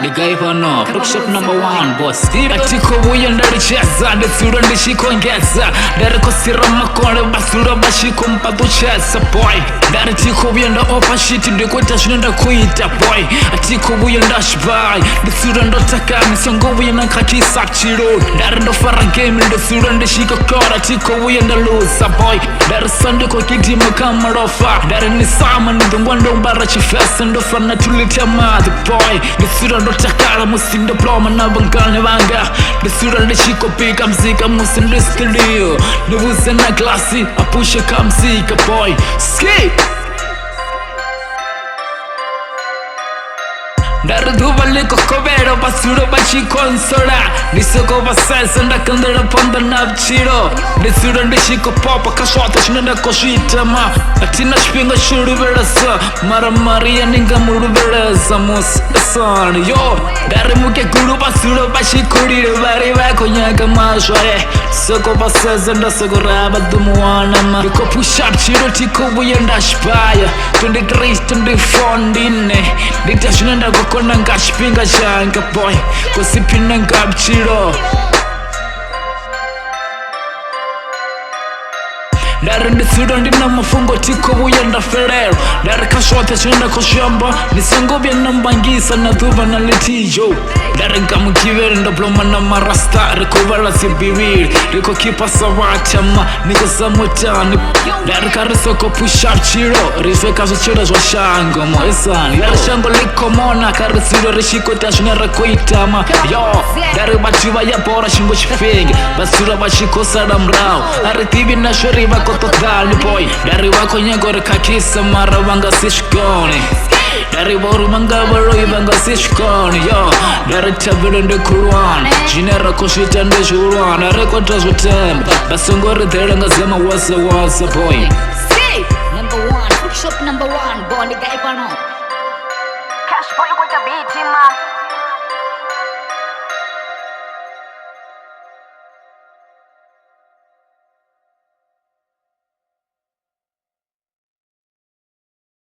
The guy pano, shop number 1 boss. Atiko vhuya ndari tshedza nditsura ndichikongedza ndari kosira makore basura bashikumpa tshedza boy ndari tiko vhuya ndaopa shit ndikuita zvine ndakuita boy atiko vhuya ndashbai nditsura ndotaka misongo vhuya nakhatisa chiro ndari ndofara game nditsura ndishikokora atiko vhuya ndaluza boy ndari sandiko kidima kamarofa ndari nisama ndongwa ndombara chifesa ndofana tulita mother boy nditsura ndotakala musi ndoploma nabangane vanga nditsura ndichikopika mzika musi ndistudio ndivuze na glasi apushe kamzika boy ski ndari dhuva likokovero basuro bachikonsola ndisoko vasesa ndakandela panda na vchiro nditsura ndichikopopa kasvata chine ndakosvitama atina chipinga chiruveresa mara mariya ndingamuruveresa musi esani yo ndari mukeguru basuro bachikurire vari vakonyaka mazvaye soko vasesa ndasokorava dhumuwanama ndikopusha chiro tikovuya ndashipaya 23 24 ndine ndita zvine ndakokona ngachipinga changa boy kusipinda ngabchiro ndari nditsura ndina mafungo tiko vhuya ndafelero ndari kasvota chine ndakoshamba ndisangovya nambangisa na dhuva na letijo ndari ngamukivere ndabloma na marasta rikuvala zibiviri rikokipa savatama nikosamutani ndari karisoko pusha chiro rifeka zvichiro zvashango moesani ndari shango likomona karitsiro rishikota zvine rakuitama yo ndari vachiva yabhora chingo chifenge vasura vachikosada mrau aritivi nasvoriva kotodhani boy ndari vakonyango rikakisa mara vangasisvikoni ndari vauri vangavaroi vangasisvikoni yo ndari taviro ndekulwana zvine rakosvita ndezviurwana rekota zvotemba vasongoridhera ngazema waza boy Number 1, shop number 1, boy, the guy pano. Cash boy with a beat in my